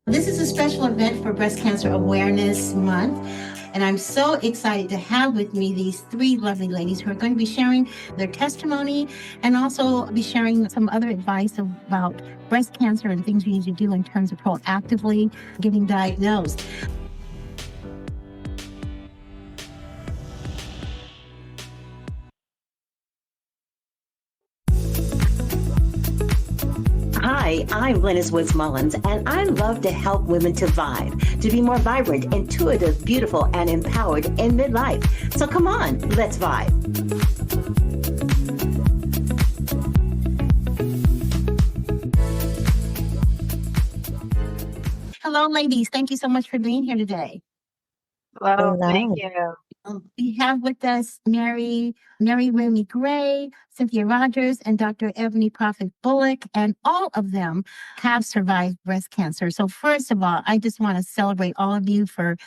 This is a special event for Breast Cancer Awareness Month. And I'm so excited to have with me these three lovely ladies who are going to be sharing their testimony and also be sharing some other advice about breast cancer and things we need to do in terms of proactively getting diagnosed. Hi, I'm Lennis Woods Mullins, and I love to help women to vibe, to be more vibrant, intuitive, beautiful, and empowered in midlife. So come on, let's vibe. Hello, ladies. Thank you so much for being here today. Well, thank Hello. you. We have with us Meri Ramey Gray, Cynthia Rogers, and Dr. Ebony Prophet Bullock, and all of them have survived breast cancer. So first of all, I just want to celebrate all of you for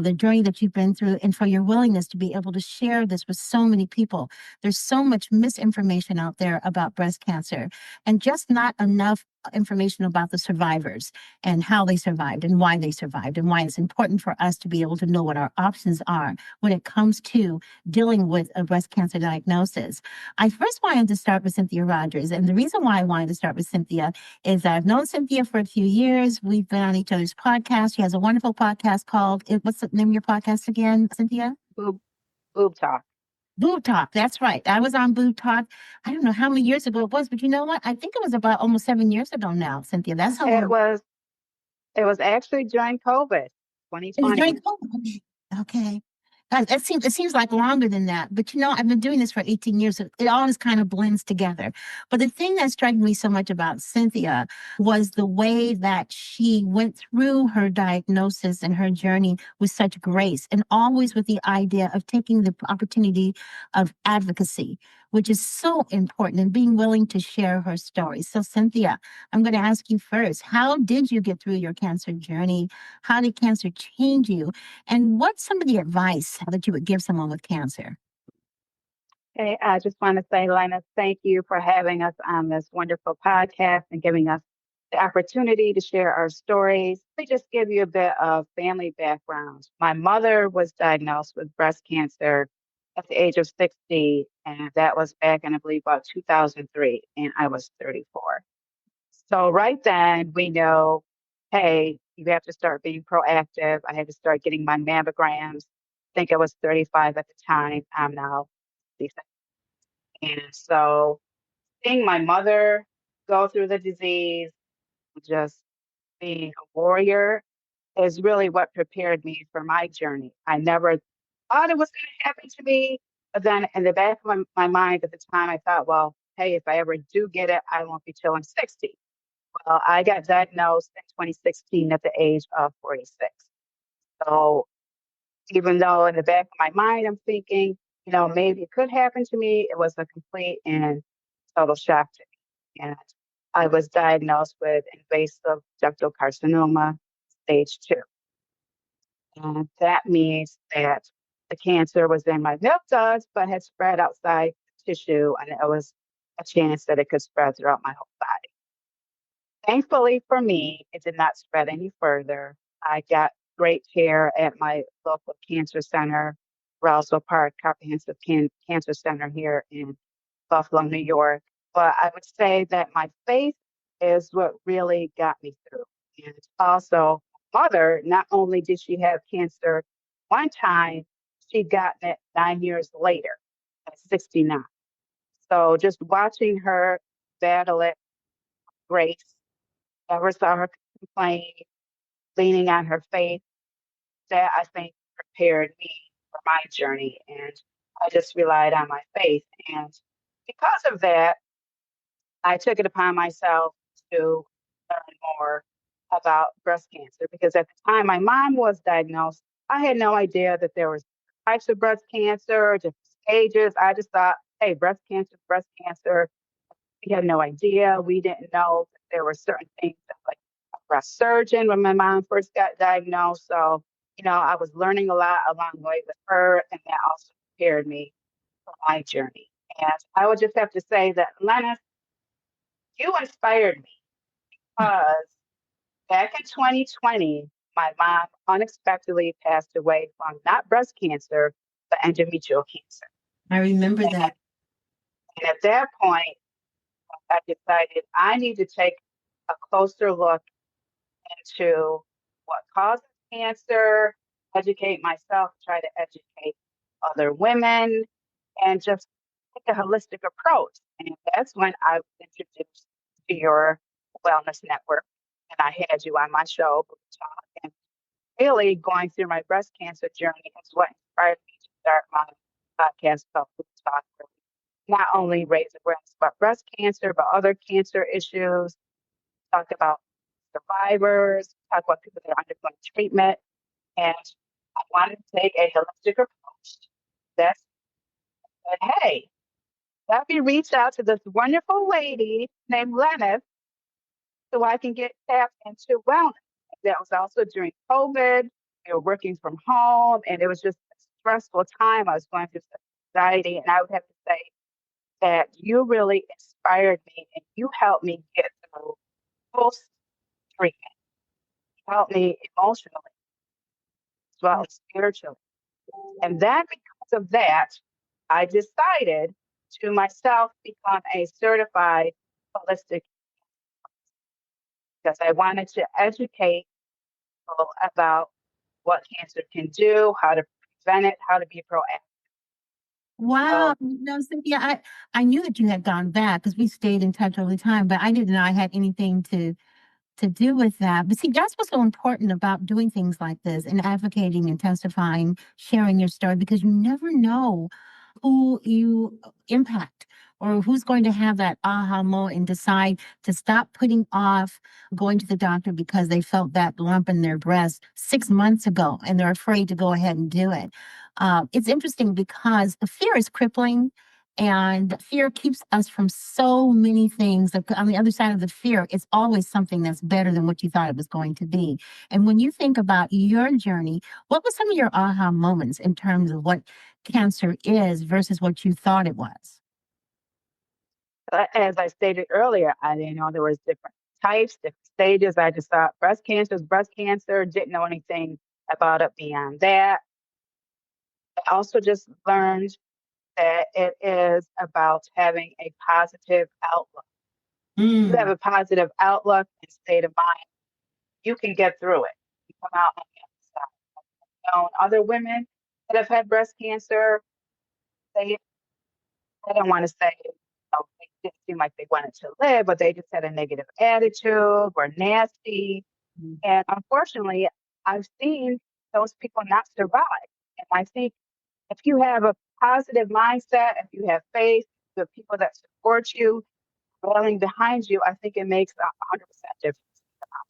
the journey that you've been through and for your willingness to be able to share this with so many people. There's so much misinformation out there about breast cancer and just not enough information about the survivors and how they survived and why it's important for us to be able to know what our options are when it comes to dealing with a breast cancer diagnosis. I first wanted to start with Cynthia Rogers. And the reason why I wanted to start with Cynthia is I've known Cynthia for a few years. We've been on each other's podcast. She has a wonderful podcast called, what's the name of your podcast again, Cynthia? Boob talk. Boob Talk. That's right. I was on Boob Talk. I don't know how many years ago it was, but you know what? I think it was about almost 7 years ago now, Cynthia. That's how long. It was actually during COVID, It was 2020. during COVID. Okay. It seems like longer than that, but I've been doing this for 18 years. So it all just kind of blends together. But the thing that struck me so much about Cynthia was the way that she went through her diagnosis and her journey with such grace, and always with the idea of taking the opportunity of advocacy, which is so important, and being willing to share her story. So, Cynthia, I'm going to ask you first: how did you get through your cancer journey? How did cancer change you? And what's some of the advice that you would give someone with cancer? Hey, I just want to say, Lena, thank you for having us on this wonderful podcast and giving us the opportunity to share our stories. Let me just give you a bit of family background. My mother was diagnosed with breast cancer at the age of 60, and that was back in, I believe, about 2003, and I was 34. So right then we know, hey, you have to start being proactive. I had to start getting my mammograms. I think I was 35 at the time. I'm now 66. And so seeing my mother go through the disease, just being a warrior, is really what prepared me for my journey. I never thought it was going to happen to me. But then in the back of my mind at the time, I thought, well, hey, if I ever do get it, I won't be till I'm 60. Well, I got diagnosed in 2016 at the age of 46. So even though in the back of my mind, I'm thinking, maybe it could happen to me, it was a complete and total shock to me. And I was diagnosed with invasive ductal carcinoma, stage 2. And that means that the cancer was in my lymph ducts, but had spread outside tissue, and it was a chance that it could spread throughout my whole body. Thankfully for me, it did not spread any further. I got great care at my local cancer center, Roswell Park Comprehensive Cancer Center here in Buffalo, New York. But I would say that my faith is what really got me through. And also, mother, not only did she have cancer one time, she'd gotten it 9 years later at 69. So just watching her battle it, grace, never saw her complain, leaning on her faith, that I think prepared me for my journey. And I just relied on my faith. And because of that, I took it upon myself to learn more about breast cancer because at the time my mom was diagnosed, I had no idea that there was types of breast cancer, different stages. I just thought, hey, breast cancer, breast cancer. We had no idea. We didn't know that there were certain things that, like a breast surgeon when my mom first got diagnosed. So, I was learning a lot along the way with her, and that also prepared me for my journey. And I would just have to say that, Lennis, you inspired me because Back in 2020, my mom unexpectedly passed away from not breast cancer, but endometrial cancer. I remember And, that. and at that point, I decided I need to take a closer look into what causes cancer, educate myself, try to educate other women, and just take a holistic approach. And that's when I was introduced to your wellness network. And I had you on my show, Blue Talk. And really going through my breast cancer journey is what inspired me to start my podcast called Blue Talk. Not only raise awareness about breast cancer, but other cancer issues, talk about survivors, talk about people that are undergoing treatment. And I wanted to take a holistic approach. That said, hey, let me reach out to this wonderful lady named Lennis so I can get tapped into wellness. That was also during COVID. We were working from home, and it was just a stressful time. I was going through some anxiety, and I would have to say that you really inspired me, and you helped me get through post treatment. You helped me emotionally as well as spiritually. And then because of that, I decided to myself become a certified holistic because I wanted to educate people about what cancer can do, how to prevent it, how to be proactive. Wow. So No, Cynthia, I knew that you had gone back because we stayed in touch all the time, but I didn't know I had anything to do with that. But see, that's what's so important about doing things like this and advocating and testifying, sharing your story, because you never know who you impact or who's going to have that aha moment and decide to stop putting off going to the doctor because they felt that lump in their breast 6 months ago and they're afraid to go ahead and do it. It's interesting because the fear is crippling and fear keeps us from so many things. Like, on the other side of the fear, it's always something that's better than what you thought it was going to be. And when you think about your journey, what were some of your aha moments in terms of what cancer is versus what you thought it was? as I stated earlier, I didn't know there was different types, different stages. I just thought breast cancer is breast cancer, didn't know anything about it beyond that. I also just learned that it is about having a positive outlook. If you have Mm, a positive outlook and state of mind, you can get through it. You come out on the other side. I've known other women that have had breast cancer. They, I don't want to say, they didn't seem like they wanted to live, but they just had a negative attitude, were nasty. And unfortunately, I've seen those people not survive. And I think if you have a positive mindset, if you have faith, the people that support you, rallying behind you, I think it makes 100% difference.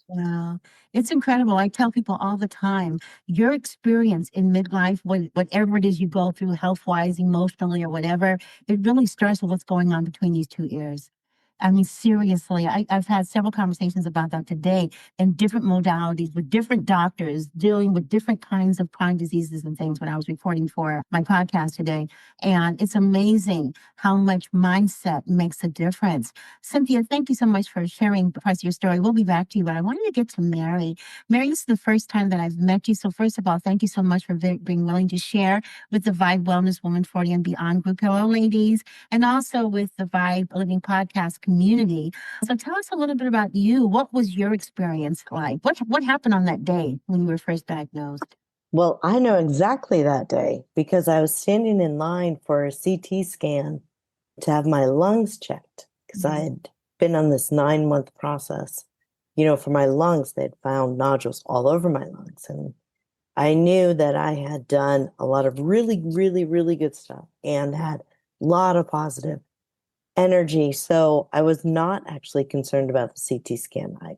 wow. It's incredible. I tell people all the time, your experience in midlife, whatever it is you go through, health wise, emotionally, or whatever, it really starts with what's going on between these two ears. I mean, seriously, I've had several conversations about that today in different modalities with different doctors dealing with different kinds of chronic diseases and things when I was reporting for my podcast today. And it's amazing how much mindset makes a difference. Cynthia, thank you so much for sharing parts of your story. We'll be back to you, but I wanted to get to Meri. Meri, this is the first time that I've met you. So first of all, thank you so much for being willing to share with the V.I.B.E Wellness Woman 40 and Beyond group. Hello, ladies, and also with the V.I.B E Living Podcast community. So tell us a little bit about you. What was your experience like? What happened on that day when you were first diagnosed? Well, I know exactly that day because I was standing in line for a CT scan to have my lungs checked because I had been on this 9-month process. For my lungs, they'd found nodules all over my lungs. And I knew that I had done a lot of really, really, really good stuff and had a lot of positive energy. So I was not actually concerned about the CT scan. I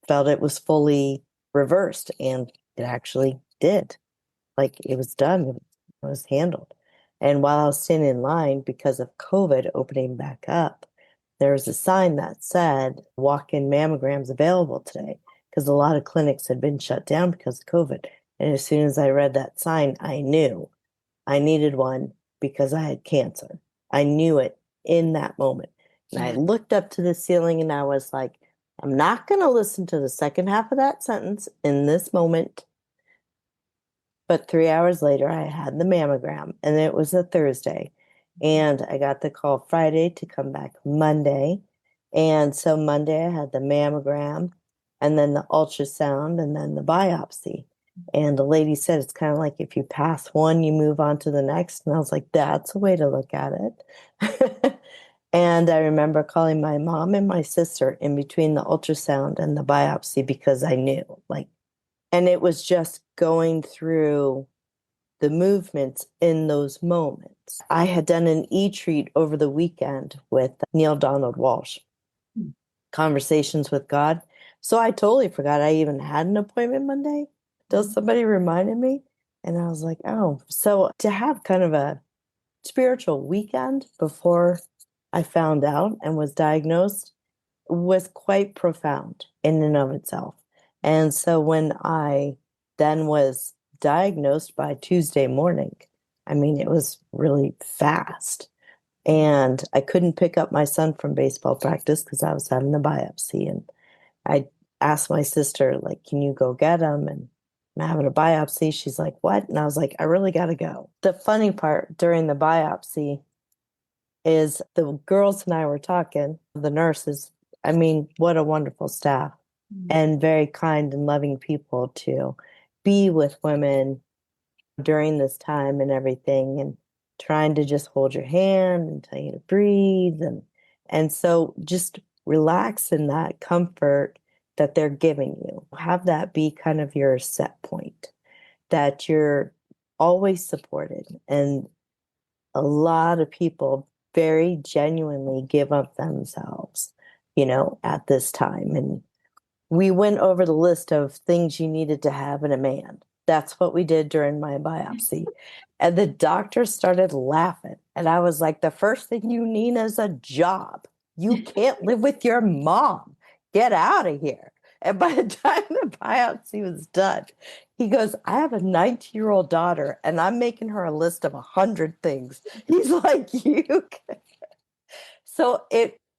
felt it was fully reversed, and it actually did. Like, it was done, it was handled. And while I was standing in line because of COVID opening back up, there was a sign that said walk-in mammograms available today because a lot of clinics had been shut down because of COVID. And as soon as I read that sign, I knew I needed one because I had cancer. I knew it in that moment. And I looked up to the ceiling and I was like, I'm not going to listen to the second half of that sentence in this moment. But 3 hours later, I had the mammogram, and it was a Thursday. And I got the call Friday to come back Monday. And so Monday, I had the mammogram, and then the ultrasound, and then the biopsy. And the lady said, it's kind of like if you pass one, you move on to the next. And I was like, that's a way to look at it. And I remember calling my mom and my sister in between the ultrasound and the biopsy because I knew, like, and it was just going through the movements in those moments. I had done an e-treat over the weekend with Neil Donald Walsh, Conversations with God. So I totally forgot I even had an appointment Monday until somebody reminded me. And I was like, oh, so to have kind of a spiritual weekend before I found out and was diagnosed was quite profound in and of itself. And so when I then was diagnosed by Tuesday morning, I mean, it was really fast. And I couldn't pick up my son from baseball practice because I was having a biopsy. And I asked my sister, like, can you go get him? And I'm having a biopsy. She's like, what? And I was like, I really got to go. The funny part during the biopsy is the girls and I were talking, the nurses. I mean, what a wonderful staff and very kind and loving people to be with women during this time and everything, and trying to just hold your hand and tell you to breathe. And so just relax in that comfort that they're giving you. Have that be kind of your set point, that you're always supported. And a lot of people very genuinely give up themselves, at this time. And we went over the list of things you needed to have in a man. That's what we did during my biopsy. And the doctor started laughing. And I was like, the first thing you need is a job. You can't live with your mom. Get out of here. And by the time the biopsy was done, he goes, I have a 19-year-old daughter, and I'm making her a list of 100 things. He's like, you. So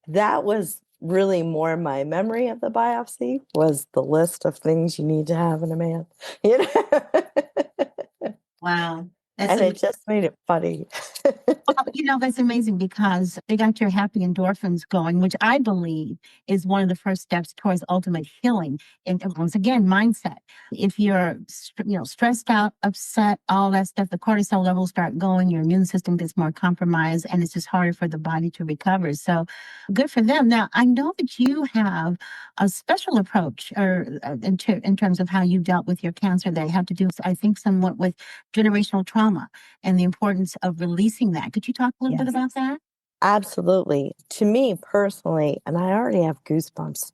that was really more my memory of the biopsy, was the list of things you need to have in a man. You know? Wow. That's And it just made it funny. well, that's amazing because they got your happy endorphins going, which I believe is one of the first steps towards ultimate healing. And once again, mindset. If you're, stressed out, upset, all that stuff, the cortisol levels start going, your immune system gets more compromised, and it's just harder for the body to recover. So good for them. Now, I know that you have a special approach in terms of how you dealt with your cancer that had to do, I think, somewhat with generational trauma and the importance of releasing that. Could you talk a little bit about that? Absolutely. To me personally, and I already have goosebumps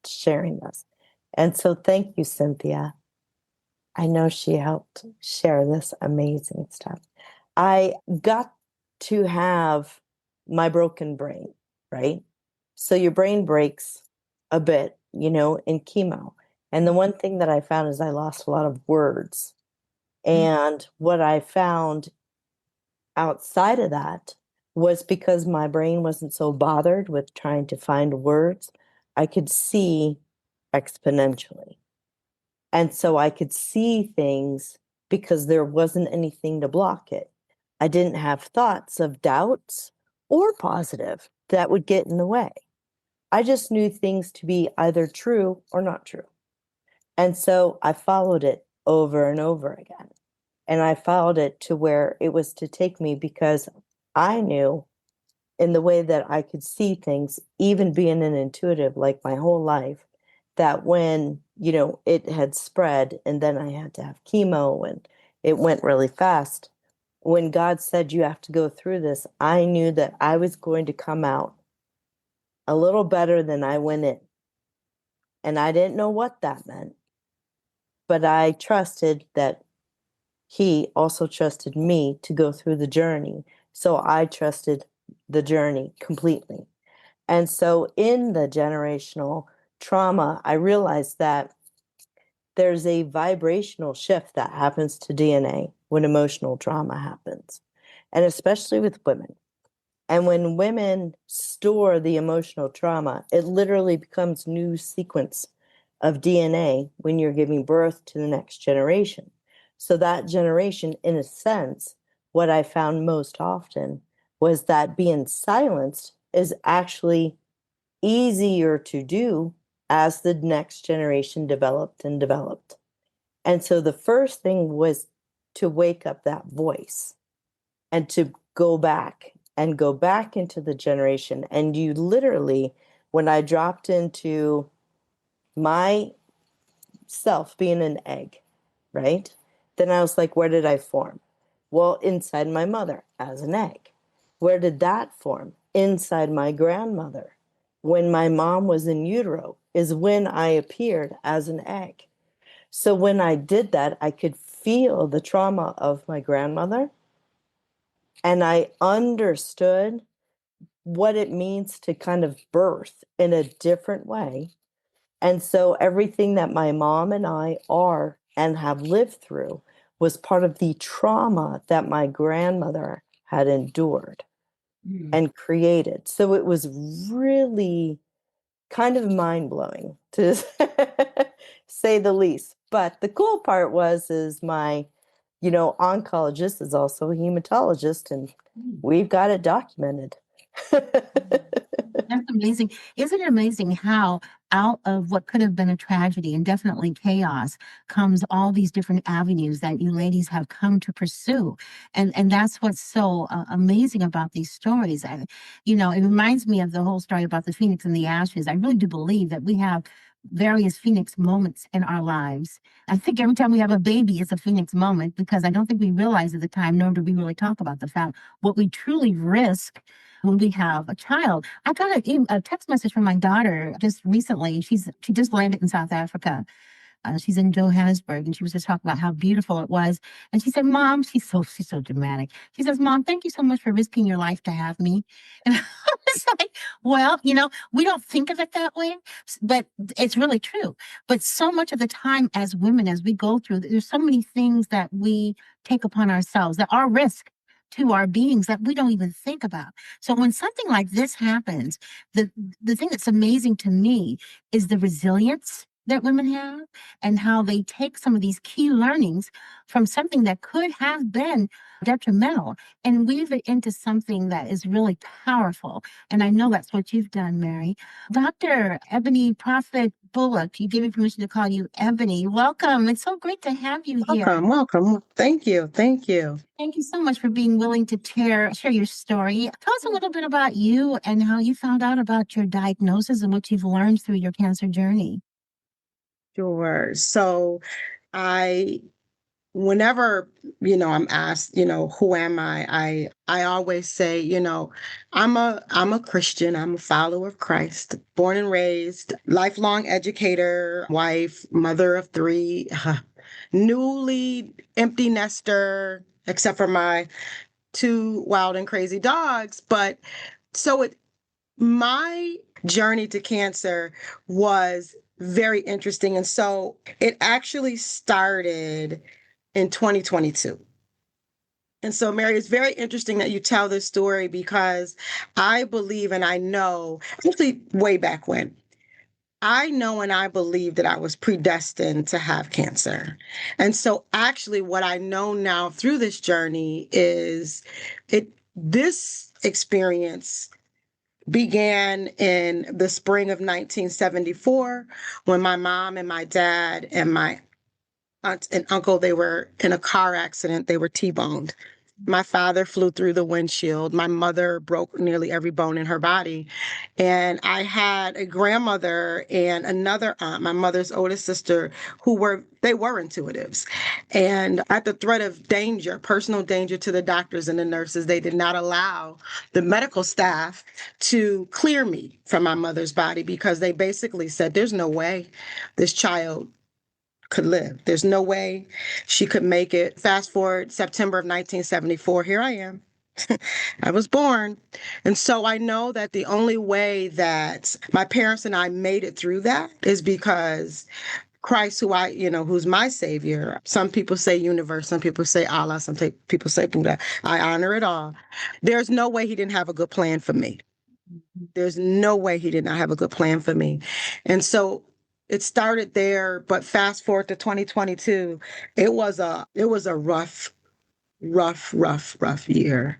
sharing this. And so thank you, Cynthia. I know she helped share this amazing stuff. I got to have my broken brain, right? So your brain breaks a bit, in chemo. And the one thing that I found is I lost a lot of words. And what I found outside of that was because my brain wasn't so bothered with trying to find words, I could see exponentially. And so I could see things because there wasn't anything to block it. I didn't have thoughts of doubts or positive that would get in the way. I just knew things to be either true or not true. And so I followed it over and over again. And I followed it to where it was to take me, because I knew in the way that I could see things, even being an intuitive like my whole life, that when, it had spread and then I had to have chemo and it went really fast. When God said, you have to go through this, I knew that I was going to come out a little better than I went in. And I didn't know what that meant, but I trusted that He also trusted me to go through the journey. So I trusted the journey completely. And so in the generational trauma, I realized that there's a vibrational shift that happens to DNA when emotional trauma happens, and especially with women. And when women store the emotional trauma, it literally becomes new sequence of DNA when you're giving birth to the next generation. So that generation, in a sense, what I found most often was that being silenced is actually easier to do as the next generation developed and developed. And so the first thing was to wake up that voice and to go back and go back into the generation. And you literally, when I dropped into my self being an egg, right? Then I was like, where did I form? Well, inside my mother as an egg. Where did that form? Inside my grandmother. When my mom was in utero is when I appeared as an egg. So when I did that, I could feel the trauma of my grandmother, and I understood what it means to kind of birth in a different way. And so everything that my mom and I are and have lived through was part of the trauma that my grandmother had endured and created. So it was really kind of mind-blowing, to say the least. But the cool part is my, oncologist is also a hematologist, and we've got it documented. That's amazing. Isn't it amazing how out of what could have been a tragedy and definitely chaos comes all these different avenues that you ladies have come to pursue? And that's what's so amazing about these stories. It reminds me of the whole story about the phoenix and the ashes. I really do believe that we have various phoenix moments in our lives. I think every time we have a baby, it's a phoenix moment, because I don't think we realize at the time, nor do we really talk about the fact what we truly risk when we have a child. I got a text message from my daughter just recently. She just landed in South Africa. She's in Johannesburg, and she was just talking about how beautiful it was. And she said, "Mom," she's so dramatic. She says, "Mom, thank you so much for risking your life to have me." And I was like, "Well, we don't think of it that way, but it's really true. But so much of the time, as women, as we go through, there's so many things that we take upon ourselves that are risk to our beings that we don't even think about. So when something like this happens, the thing that's amazing to me is the resilience that women have, and how they take some of these key learnings from something that could have been detrimental and weave it into something that is really powerful. And I know that's what you've done, Meri. Dr. Ebony Prophet Bullock, you gave me permission to call you Ebony. Welcome. It's so great to have you here. Welcome. Thank you. Thank you. Thank you so much for being willing to share your story. Tell us a little bit about you and how you found out about your diagnosis and what you've learned through your cancer journey. Sure. So I whenever, I'm asked, who am I always say, I'm a Christian, I'm a follower of Christ, born and raised, lifelong educator, wife, mother of three, newly empty nester, except for my two wild and crazy dogs. But so my journey to cancer was very interesting. And so it actually started in 2022. And so, Meri, it's very interesting that you tell this story, because I believe and I know, actually, way back when, I know and I believe that I was predestined to have cancer. And so, actually, what I know now through this journey is this experience began in the spring of 1974, when my mom and my dad and my aunt and uncle, they were in a car accident. They were T-boned. My father flew through the windshield. My mother broke nearly every bone in her body. And I had a grandmother and another aunt, my mother's oldest sister, they were intuitives. And at the threat of danger, personal danger to the doctors and the nurses, they did not allow the medical staff to clear me from my mother's body, because they basically said, there's no way this child could live. There's no way she could make it. Fast forward September of 1974, here I am. I was born. And so I know that the only way that my parents and I made it through that is because Christ, who's my savior. Some people say universe, some people say Allah, some people say Buddha. I honor it all. There's no way he didn't have a good plan for me. There's no way he did not have a good plan for me. And so it started there, but fast forward to 2022, it was a rough year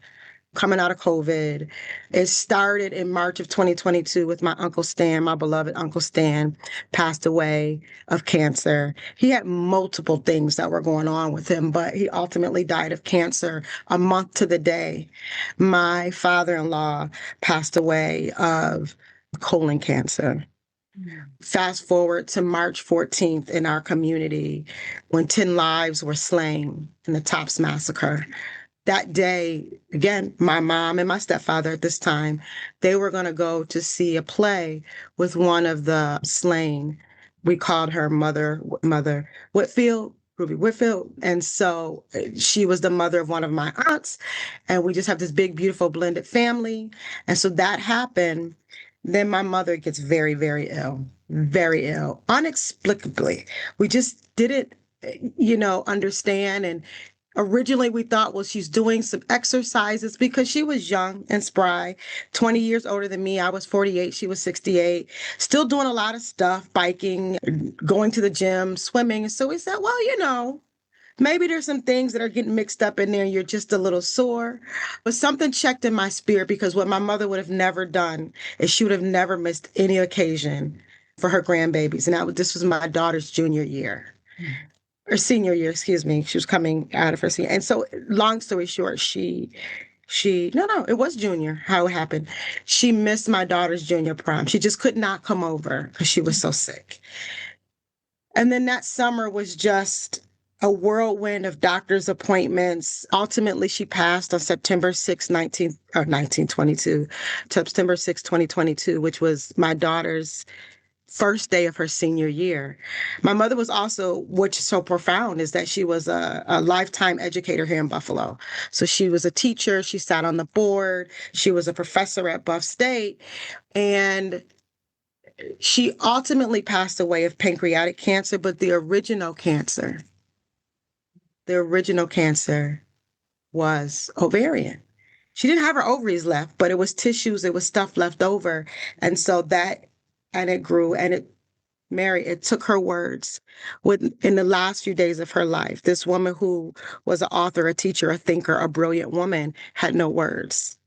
coming out of COVID. It started in March of 2022 with my Uncle Stan, my beloved Uncle Stan, passed away of cancer. He had multiple things that were going on with him, but he ultimately died of cancer a month to the day. My father-in-law passed away of colon cancer. Fast forward to March 14th in our community when 10 lives were slain in the Tops massacre. That day, again, my mom and my stepfather at this time, they were going to go to see a play with one of the slain. We called her Mother Whitfield, Ruby Whitfield. And so she was the mother of one of my aunts. And we just have this big, beautiful blended family. And so that happened. Then my mother gets very, very ill, inexplicably. We just didn't, understand. And originally, we thought, well, she's doing some exercises because she was young and spry, 20 years older than me. I was 48. She was 68, still doing a lot of stuff, biking, going to the gym, swimming. So we said, well, maybe there's some things that are getting mixed up in there and you're just a little sore. But something checked in my spirit because what my mother would have never done is she would have never missed any occasion for her grandbabies. And this was my daughter's junior year. Or senior year, excuse me. She was coming out of her senior. And so long story short, it was junior, how it happened. She missed my daughter's junior prom. She just could not come over because she was so sick. And then that summer was just a whirlwind of doctor's appointments. Ultimately, she passed on September 6, 1922, September 6, 2022, which was my daughter's first day of her senior year. My mother was also, which is so profound, is that she was a lifetime educator here in Buffalo. So she was a teacher. She sat on the board. She was a professor at Buff State. And she ultimately passed away of pancreatic cancer, but the original cancer was ovarian. She didn't have her ovaries left, but it was tissues, it was stuff left over. And so and it grew, and Meri, it took her words in the last few days of her life. This woman who was an author, a teacher, a thinker, a brilliant woman, had no words.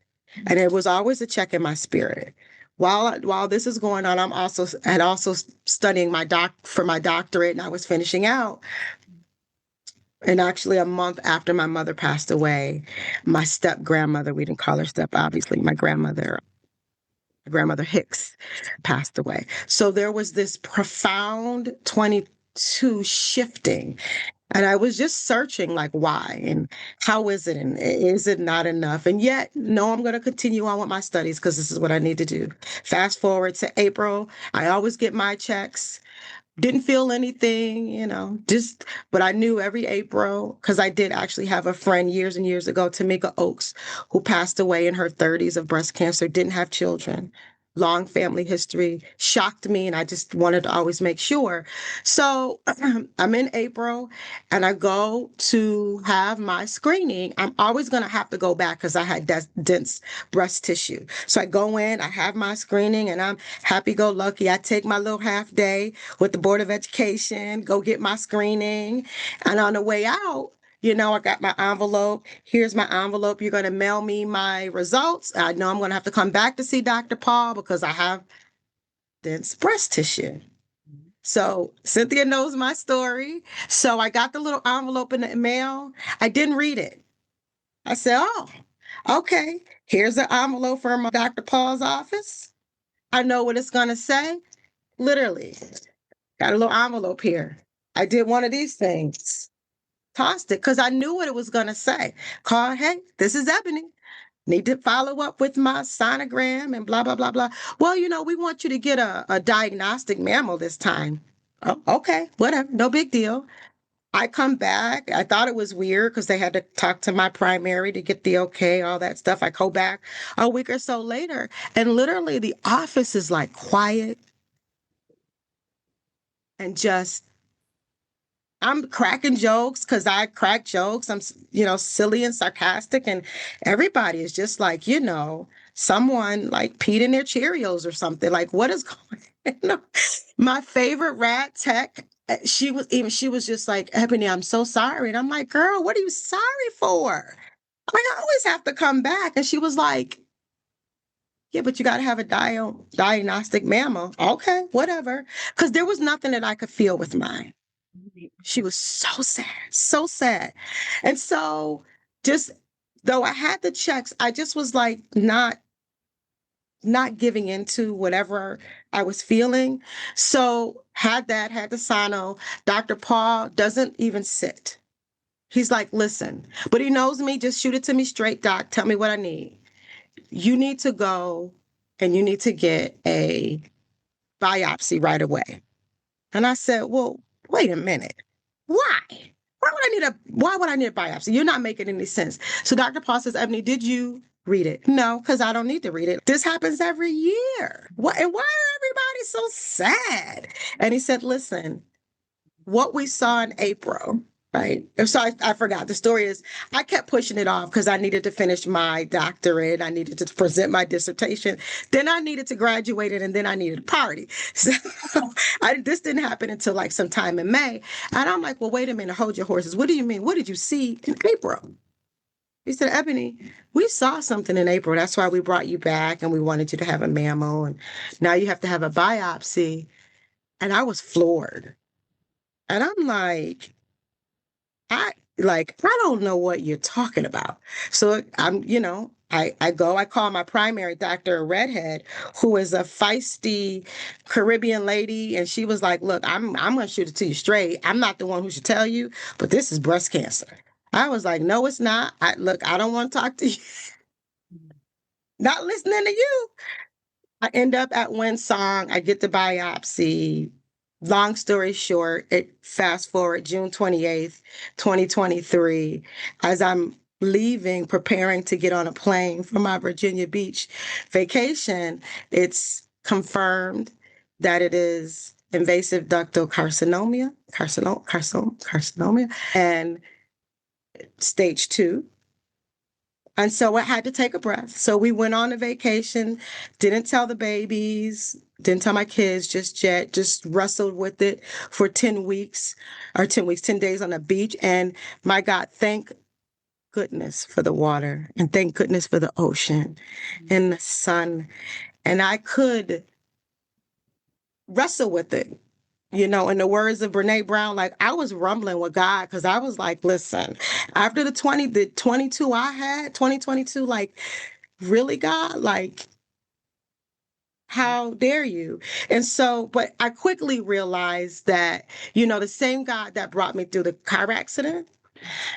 And it was always a check in my spirit. While this is going on, I'm also studying for my doctorate, and I was finishing out. And actually, a month after my mother passed away, my step-grandmother, we didn't call her step, obviously, my grandmother Hicks, passed away. So there was this profound 22 shifting. And I was just searching, like, why and how is it? And is it not enough? And yet, no, I'm going to continue on with my studies because this is what I need to do. Fast forward to April. I always get my checks. Didn't feel anything, but I knew every April, because I did actually have a friend years and years ago, Tamika Oaks, who passed away in her 30s of breast cancer, didn't have children, long family history, shocked me, and I just wanted to always make sure. So I'm in April, and I go to have my screening. I'm always going to have to go back because I had dense breast tissue. So I go in, I have my screening, and I'm happy-go-lucky. I take my little half day with the Board of Education, go get my screening, and on the way out, I got my envelope. Here's my envelope. You're going to mail me my results. I know I'm going to have to come back to see Dr. Paul because I have dense breast tissue. So Cynthia knows my story. So I got the little envelope in the mail. I didn't read it. I said, oh, okay. Here's the envelope from Dr. Paul's office. I know what it's going to say. Literally, got a little envelope here. I did one of these things. Tossed it because I knew what it was going to say. Call, hey, this is Ebony. Need to follow up with my sonogram and blah, blah, blah, blah. Well, we want you to get a diagnostic mammo this time. Oh, okay, whatever, no big deal. I come back. I thought it was weird because they had to talk to my primary to get the okay, all that stuff. I go back a week or so later, and literally the office is like quiet and just I'm cracking jokes because I crack jokes. I'm, silly and sarcastic. And everybody is just like, someone like peed in their Cheerios or something. Like, what is going on? My favorite rat tech, she was just like, Ebony, I'm so sorry. And I'm like, girl, what are you sorry for? Like, I always have to come back. And she was like, yeah, but you got to have a diagnostic mammo. Okay, whatever. Because there was nothing that I could feel with mine. She was so sad, so sad. And so just though I had the checks, I just was like not giving into whatever I was feeling. So had the sino. Dr. Paul doesn't even sit. He's like, listen, but he knows me. Just shoot it to me straight, doc. Tell me what I need. You need to go and you need to get a biopsy right away. And I said, well, wait a minute. Why? Why would I need a biopsy? You're not making any sense. So Dr. Paul says, Ebony, did you read it? No, because I don't need to read it. This happens every year. And why are everybody so sad? And he said, listen, what we saw in April, right? So I forgot. The story is I kept pushing it off because I needed to finish my doctorate. I needed to present my dissertation. Then I needed to graduate it, and then I needed a party. So this didn't happen until like sometime in May. And I'm like, well, wait a minute, hold your horses. What do you mean? What did you see in April? He said, Ebony, we saw something in April. That's why we brought you back, and we wanted you to have a mammo, and now you have to have a biopsy. And I was floored. And I'm like, I don't know what you're talking about. So I call my primary doctor a redhead who is a feisty Caribbean lady. And she was like, look, I'm going to shoot it to you straight. I'm not the one who should tell you, but this is breast cancer. I was like, no, it's not. I don't want to talk to you. Not listening to you. I end up at Winsong. I get the biopsy. Long story short, fast forward June 28th, 2023, as I'm leaving, preparing to get on a plane for my Virginia Beach vacation, it's confirmed that it is invasive ductal carcinoma, and stage 2. And so I had to take a breath. So we went on a vacation, didn't tell the babies, didn't tell my kids just yet, just wrestled with it for 10 days on the beach. And my God, thank goodness for the water and thank goodness for the ocean and the sun. And I could wrestle with it. In the words of Brene Brown, like I was rumbling with God because I was like, listen, after the 22 I had, 2022, like, really, God? Like, how dare you? And so, but I quickly realized that, the same God that brought me through the car accident,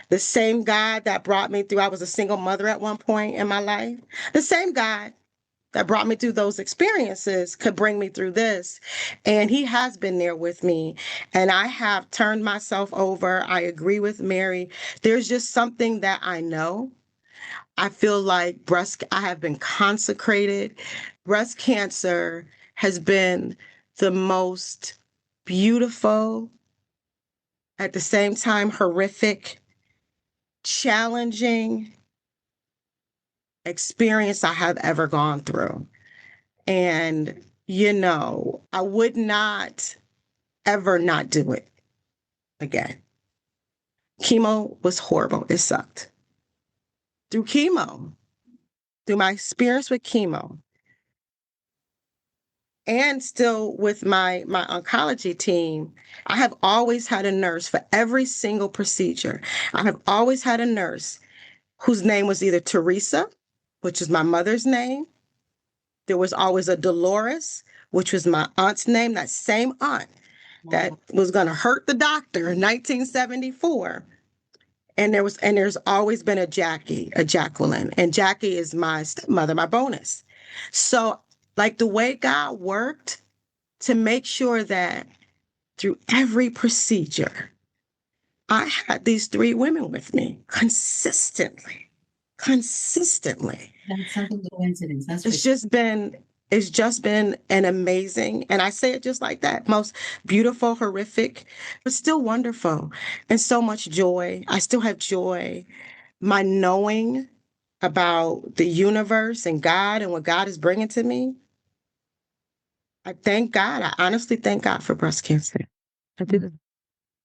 the same God that brought me through, I was a single mother at one point in my life, the same God that brought me through those experiences could bring me through this. And he has been there with me. And I have turned myself over. I agree with Meri. There's just something that I know. I feel like I have been consecrated. Breast cancer has been the most beautiful, at the same time horrific, challenging experience I have ever gone through. And, I would not ever not do it again. Chemo was horrible. It sucked. Through my experience with chemo, and still with my oncology team, I have always had a nurse for every single procedure. I have always had a nurse whose name was either Teresa, which is my mother's name. There was always a Dolores, which was my aunt's name, that same aunt that was going to hurt the doctor in 1974. And there's always been a Jacqueline. And Jackie is my stepmother, my bonus. So like the way God worked to make sure that through every procedure, I had these 3 women with me consistently. That's something coincidence. It's just been It's just been an amazing, and I say it just like that, most beautiful, horrific, but still wonderful and so much joy. I still have joy. My knowing about the universe and God and what God is bringing to me. I thank God. I honestly thank God for breast cancer. I do.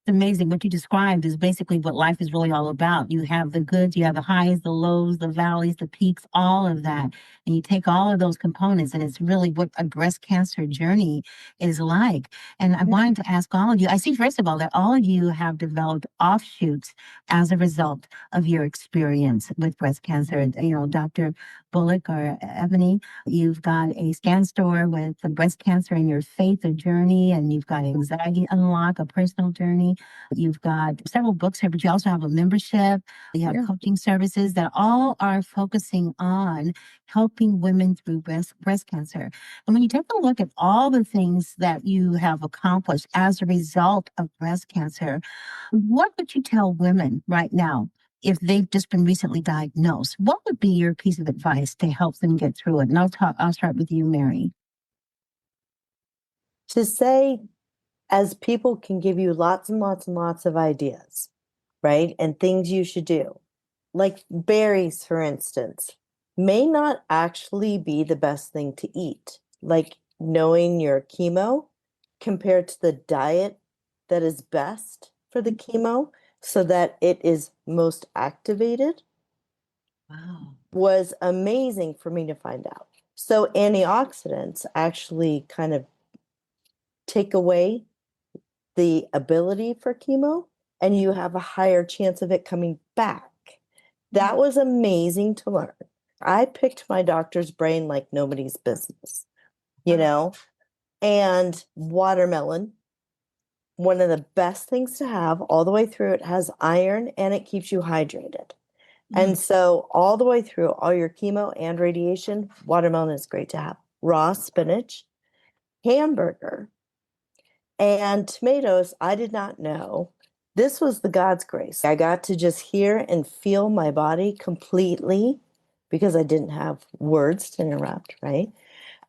Amazing. What you described is basically what life is really all about. You have the goods, you have the highs, the lows, the valleys, the peaks, all of that. And you take all of those components, and it's really what a breast cancer journey is like. And I wanted to ask all of you, I see, first of all, that all of you have developed offshoots as a result of your experience with breast cancer. Dr. Bullock or Ebony, you've got a scan store with the breast cancer in your faith, a journey, and you've got anxiety unlock, a personal journey. You've got several books here, but you also have a membership. You have coaching services that all are focusing on helping women through breast cancer. And when you take a look at all the things that you have accomplished as a result of breast cancer, what would you tell women right now if they've just been recently diagnosed? What would be your piece of advice to help them get through it? And I'll start with you, Meri. To say, as people can give you lots and lots and lots of ideas, right? And things you should do, like berries, for instance, may not actually be the best thing to eat. Like knowing your chemo compared to the diet that is best for the chemo so that it is most activated. Wow. Was amazing for me to find out. So antioxidants actually kind of take away the ability for chemo, and you have a higher chance of it coming back. That was amazing to learn. I picked my doctor's brain like nobody's business, and watermelon, one of the best things to have all the way through. It has iron and it keeps you hydrated. And so all the way through all your chemo and radiation, watermelon is great to have. Raw spinach, hamburger, and tomatoes. I did not know. This was the God's grace. I got to just hear and feel my body completely because I didn't have words to interrupt, right?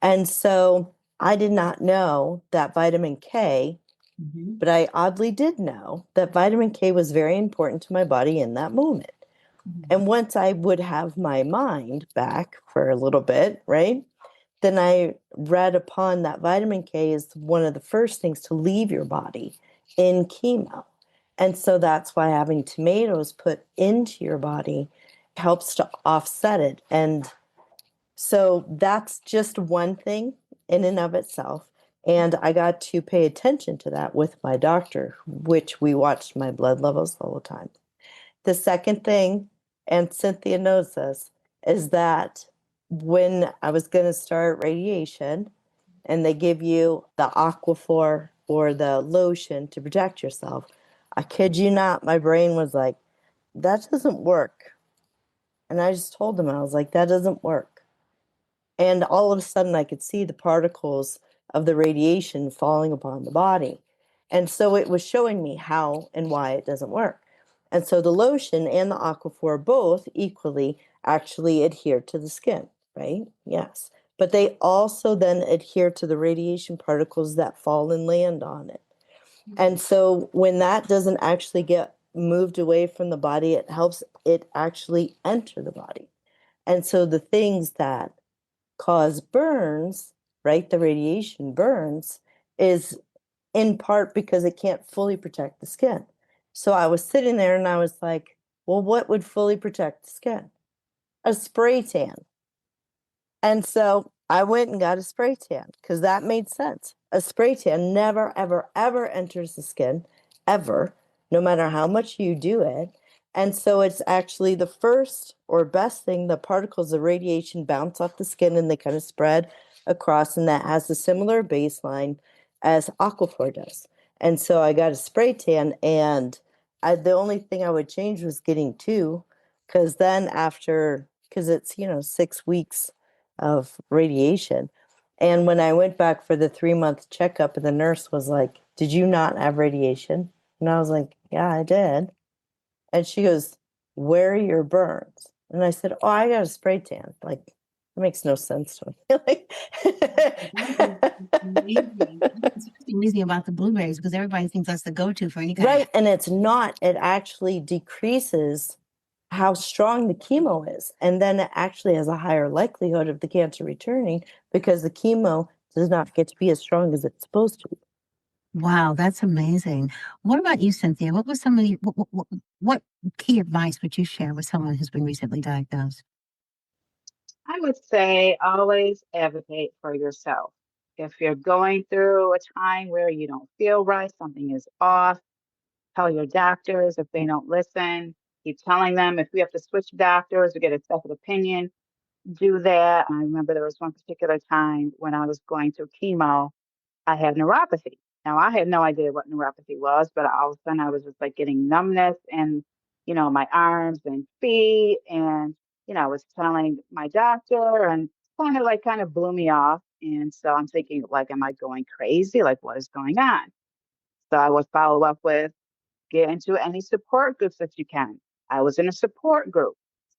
And so I did not know that vitamin K, but I oddly did know that vitamin K was very important to my body in that moment. And once I would have my mind back for a little bit, right? Then I read upon that vitamin K is one of the first things to leave your body in chemo. And so that's why having tomatoes put into your body helps to offset it. And so that's just one thing in and of itself. And I got to pay attention to that with my doctor, which we watched my blood levels the whole time. The second thing, and Cynthia knows this, is that when I was going to start radiation and they give you the Aquaphor or the lotion to protect yourself, I kid you not, my brain was like, that doesn't work. And I just told them, I was like, that doesn't work. And all of a sudden I could see the particles of the radiation falling upon the body. And so it was showing me how and why it doesn't work. And so the lotion and the Aquaphor both equally actually adhere to the skin, right? Yes. But they also then adhere to the radiation particles that fall and land on it. And so when that doesn't actually get moved away from the body, it helps it actually enter the body. And so the things that cause burns, right, the radiation burns, is in part because it can't fully protect the skin. So I was sitting there and I was like, well, what would fully protect the skin? A spray tan. And so I went and got a spray tan because that made sense. A spray tan never, ever, ever enters the skin, ever, no matter how much you do it. And so it's actually the first or best thing. The particles of radiation bounce off the skin and they kind of spread across, and that has a similar baseline as Aquaphor does. And so I got a spray tan, and the only thing I would change was getting two, because then because it's 6 weeks of radiation. And when I went back for the 3-month checkup, the nurse was like, "Did you not have radiation?" And I was like, "Yeah, I did." And she goes, "Where are your burns?" And I said, "Oh, I got a spray tan." Like, It makes no sense to me. Amazing. It's amazing about the blueberries because everybody thinks that's the go-to for any kind Right. And it's not. It actually decreases how strong the chemo is. And then it actually has a higher likelihood of the cancer returning because the chemo does not get to be as strong as it's supposed to be. Wow, that's amazing. What about you, Cynthia? What was some of the, what key advice would you share with someone who's been recently diagnosed? I would say always advocate for yourself. If you're going through a time where you don't feel right, something is off, tell your doctors. If they don't listen, keep telling them. If we have to switch doctors or get a second opinion, do that. I remember there was one particular time when I was going through chemo, I had neuropathy. Now I had no idea what neuropathy was, but all of a sudden I was just like getting numbness in, my arms and feet. And, I was telling my doctor and kind of blew me off. And so I'm thinking, like, am I going crazy? Like, what is going on? So I would follow up with get into any support groups that you can. I was in a support group,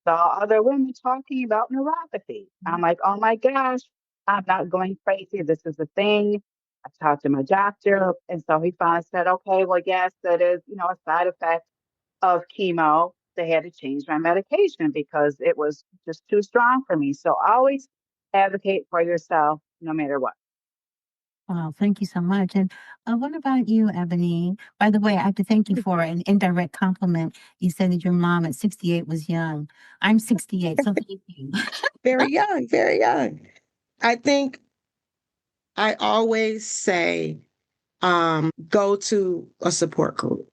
saw other women talking about neuropathy. I'm like, oh my gosh, I'm not going crazy. This is a thing. I talked to my doctor, and so he finally said, okay, well, yes, that is, a side effect of chemo. They had to change my medication because it was just too strong for me. So always advocate for yourself no matter what. Wow, thank you so much. And what about you, Ebony? By the way, I have to thank you for an indirect compliment. You said that your mom at 68 was young. I'm 68, so thank you. Very young, very young. I think I always say, go to a support group,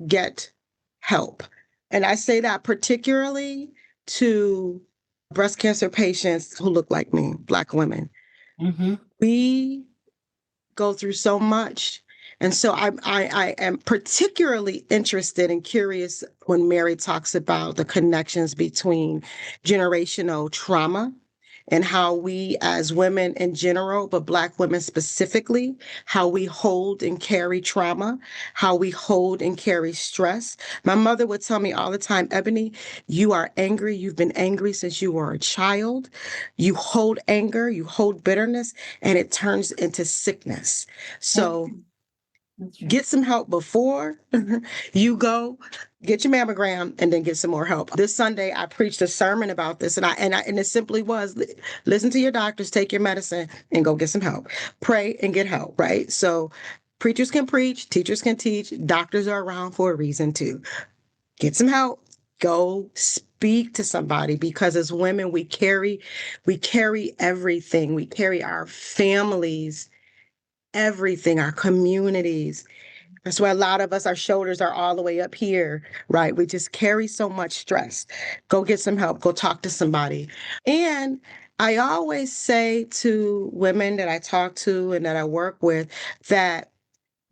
get help. And I say that particularly to breast cancer patients who look like me, Black women. Mm-hmm. We go through so much. And so I am particularly interested and curious when Meri talks about the connections between generational trauma and how we as women in general, but Black women specifically, how we hold and carry trauma, how we hold and carry stress. My mother would tell me all the time, Ebony, you are angry. You've been angry since you were a child. You hold anger, you hold bitterness, and it turns into sickness. So get some help before you go get your mammogram and then get some more help. This Sunday I preached a sermon about this and it simply was listen to your doctors, take your medicine and go get some help. Pray and get help, right? So preachers can preach, teachers can teach, doctors are around for a reason too. Get some help. Go speak to somebody because as women we carry everything. We carry our families, everything, our communities. That's why a lot of us, our shoulders are all the way up here, right? We just carry so much stress. Go get some help. Go talk to somebody. And I always say to women that I talk to and that I work with that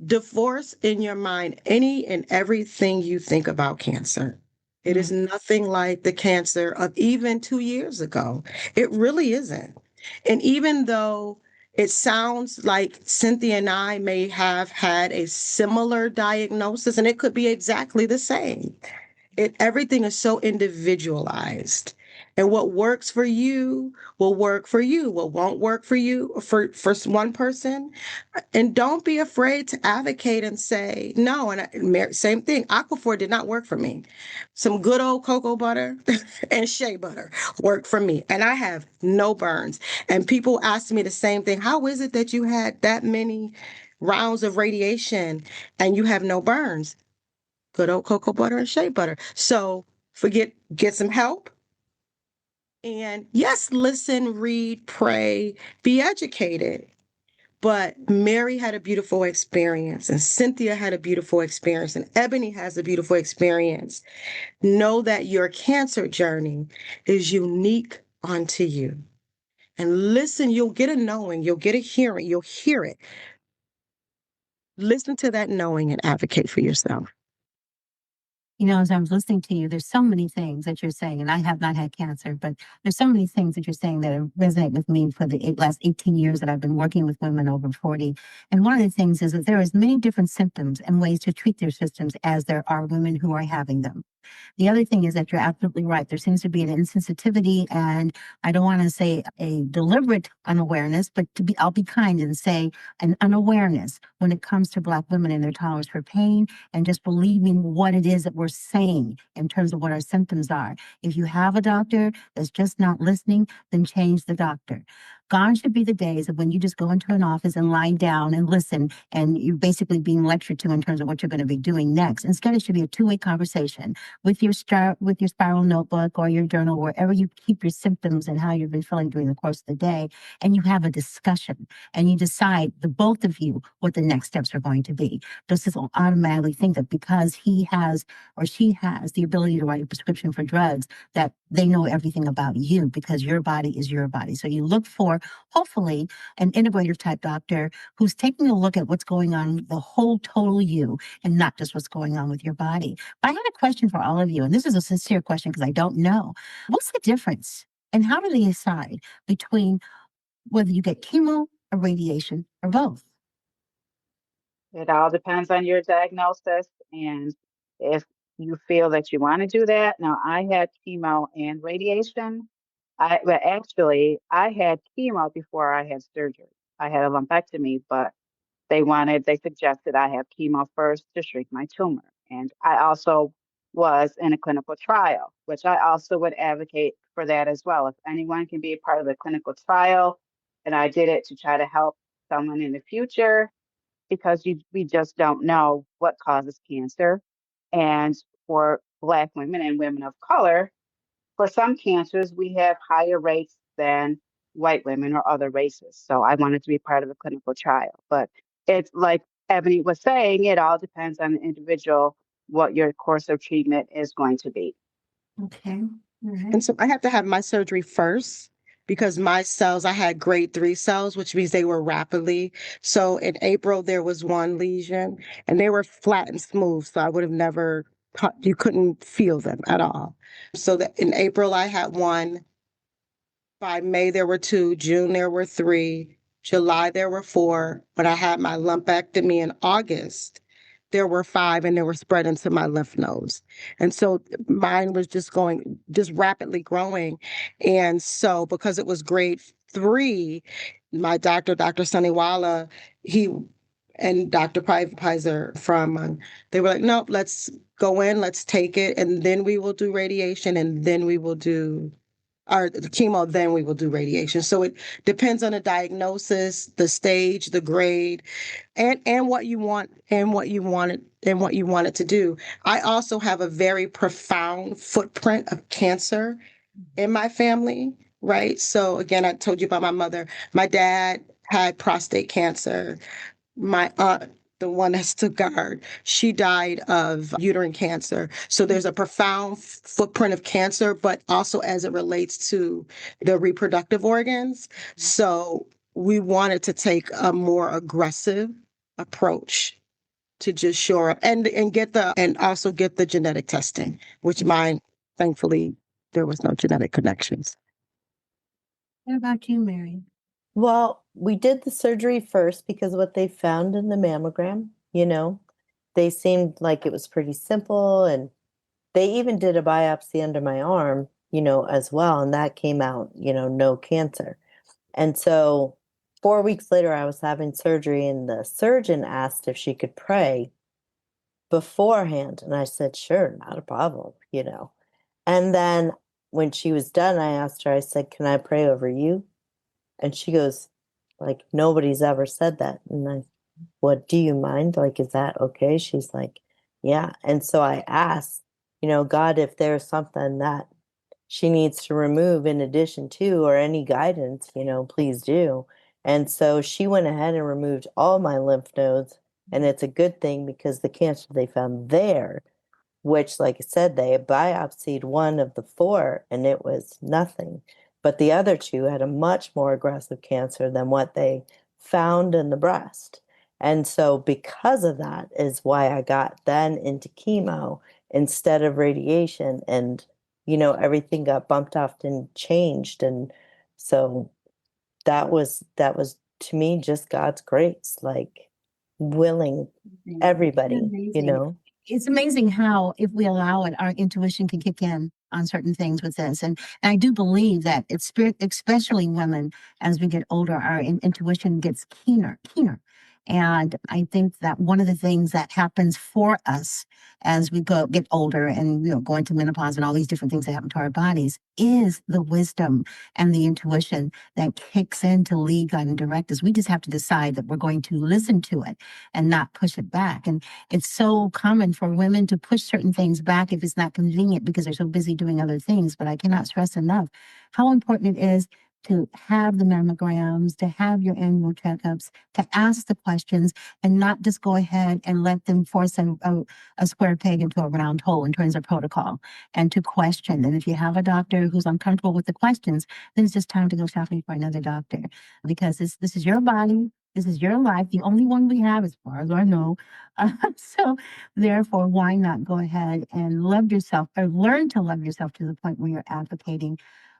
divorce in your mind any and everything you think about cancer. It is nothing like the cancer of even 2 years ago. It really isn't. And even though it sounds like Cynthia and I may have had a similar diagnosis, and it could be exactly the same. Everything is so individualized. And what works for you will work for you. What won't work for you for one person. And don't be afraid to advocate and say no. And same thing. Aquaphor did not work for me. Some good old cocoa butter and shea butter worked for me. And I have no burns. And people ask me the same thing. How is it that you had that many rounds of radiation and you have no burns? Good old cocoa butter and shea butter. So get some help. And yes, listen, read, pray, be educated. But Meri had a beautiful experience, and Cynthia had a beautiful experience, and Ebony has a beautiful experience. Know that your cancer journey is unique unto you. And listen, you'll get a knowing, you'll get a hearing, you'll hear it. Listen to that knowing and advocate for yourself. As I was listening to you, there's so many things that you're saying, and I have not had cancer, but there's so many things that you're saying that resonate with me for the last 18 years that I've been working with women over 40. And one of the things is that there is many different symptoms and ways to treat their symptoms as there are women who are having them. The other thing is that you're absolutely right. There seems to be an insensitivity, and I don't want to say a deliberate unawareness, but I'll be kind and say an unawareness when it comes to Black women and their tolerance for pain and just believing what it is that we're saying in terms of what our symptoms are. If you have a doctor that's just not listening, then change the doctor. Gone should be the days of when you just go into an office and lie down and listen, and you're basically being lectured to in terms of what you're going to be doing next. Instead, it should be a two-way conversation with your spiral notebook or your journal, wherever you keep your symptoms and how you've been feeling during the course of the day, and you have a discussion and you decide, the both of you, what the next steps are going to be. Just automatically think that because he has or she has the ability to write a prescription for drugs, that they know everything about you, because your body is your body. So you look for, hopefully, an integrative type doctor who's taking a look at what's going on with the whole total you and not just what's going on with your body. But I had a question for all of you, and this is a sincere question because I don't know. What's the difference, and how do they decide between whether you get chemo or radiation or both? It all depends on your diagnosis and if you feel that you want to do that. Now, I had chemo and radiation. But actually, I had chemo before I had surgery. I had a lumpectomy, but they suggested I have chemo first to shrink my tumor. And I also was in a clinical trial, which I also would advocate for that as well. If anyone can be a part of the clinical trial, and I did it to try to help someone in the future, because we just don't know what causes cancer. And for Black women and women of color, for some cancers, we have higher rates than white women or other races. So I wanted to be part of a clinical trial. But it's like Ebony was saying, it all depends on the individual, what your course of treatment is going to be. Okay. All right. And so I had to have my surgery first because my cells, I had grade 3 cells, which means they were rapidly. So in April, there was one lesion and they were flat and smooth. So I would have never, you couldn't feel them at all. So that in April, I had one. By May, there were 2. June, there were 3. July, there were 4. When I had my lumpectomy in August, there were 5, and they were spread into my lymph nodes. And so mine was just rapidly growing. And so because it was grade 3, my doctor, Dr. Sunniwala, he and Dr. Pizer they were like, nope, let's go in, let's take it, and then we will do radiation, and then we will do or the chemo, then we will do radiation. So it depends on the diagnosis, the stage, the grade, and what you want it to do. I also have a very profound footprint of cancer in my family, right? So again, I told you about my mother. My dad had prostate cancer. My aunt, the one that stood guard, she died of uterine cancer. So there's a profound footprint of cancer, but also as it relates to the reproductive organs. So we wanted to take a more aggressive approach to just shore up and also get the genetic testing, which mine, thankfully, there was no genetic connections. What about you, Meri? Well, we did the surgery first because what they found in the mammogram, they seemed like it was pretty simple. And they even did a biopsy under my arm, as well. And that came out, no cancer. And so 4 weeks later, I was having surgery, and the surgeon asked if she could pray beforehand. And I said, sure, not a problem. And then when she was done, I asked her, I said, can I pray over you? And she goes, like, nobody's ever said that. And I, what, do you mind? Like, is that okay? She's like, yeah. And so I asked, God, if there's something that she needs to remove in addition to, or any guidance, please do. And so she went ahead and removed all my lymph nodes. And it's a good thing because the cancer they found there, which, like I said, they biopsied one of the 4 and it was nothing. But the other 2 had a much more aggressive cancer than what they found in the breast. And so because of that is why I got then into chemo instead of radiation. And, everything got bumped off and changed. And so that was to me just God's grace, like willing everybody, Amazing. it's amazing how, if we allow it, our intuition can kick in on certain things with this. And I do believe that it's especially women, as we get older, our intuition gets keener. And I think that one of the things that happens for us as we get older and, go into menopause and all these different things that happen to our bodies is the wisdom and the intuition that kicks in to lead, guide, and direct us. We just have to decide that we're going to listen to it and not push it back. And it's so common for women to push certain things back if it's not convenient because they're so busy doing other things. But I cannot stress enough how important it is to have the mammograms, to have your annual checkups, to ask the questions, and not just go ahead and let them force a square peg into a round hole in terms of protocol, and to question. And if you have a doctor who's uncomfortable with the questions, then it's just time to go shopping for another doctor, because this is your body. This is your life, the only one we have, as far as I know. So therefore, why not go ahead and love yourself, or learn to love yourself to the point where you're advocating.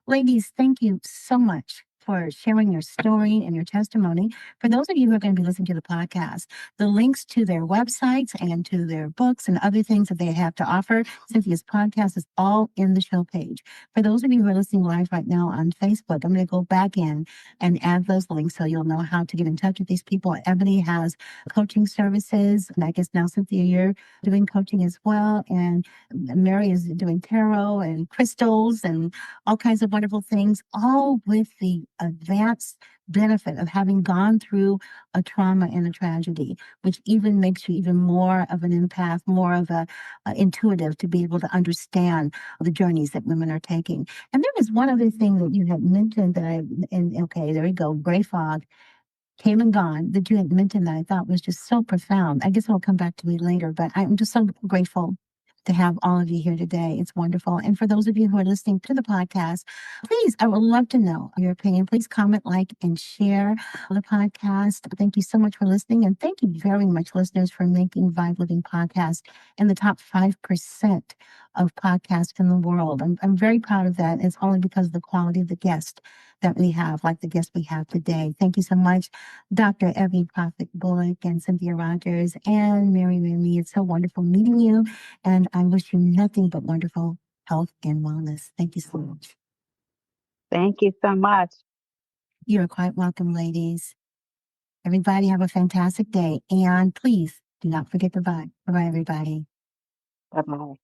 Ladies, thank you so much for sharing your story and your testimony. For those of you who are going to be listening to the podcast, the links to their websites and to their books and other things that they have to offer, Cynthia's podcast, is all in the show page. For those of you who are listening live right now on Facebook, I'm going to go back in and add those links so you'll know how to get in touch with these people. Ebony has coaching services, and I guess now, Cynthia, you're doing coaching as well, and Meri is doing tarot and crystals and all kinds of wonderful things, all with the advanced benefit of having gone through a trauma and a tragedy, which even makes you even more of an empath, more of a intuitive, to be able to understand the journeys that women are taking. And there was one other thing that you had mentioned that okay, there we go, gray fog came and gone, that you had mentioned that I thought was just so profound. I guess it'll come back to me later, but I'm just so grateful to have all of you here today. It's wonderful. And for those of you who are listening to the podcast, please, I would love to know your opinion. Please comment, like, and share the podcast. Thank you so much for listening. And thank you very much, listeners, for making V.I.B.E Living Podcast in the top 5% of podcasts in the world. I'm very proud of that. It's only because of the quality of the guest that we have, like the guest we have today. Thank you so much, Dr. Ebony Prophet Bullock and Cynthia Rogers and Meri Ramey. It's so wonderful meeting you. And I wish you nothing but wonderful health and wellness. Thank you so much. Thank you so much. You're quite welcome, ladies. Everybody have a fantastic day. And please do not forget to buy. Bye-bye, everybody. Bye-bye.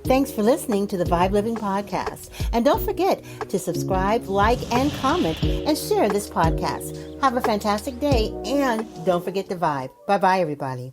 Thanks for listening to the V.I.B.E Living Podcast. And don't forget to subscribe, like, and comment, and share this podcast. Have a fantastic day, and don't forget to vibe. Bye-bye, everybody.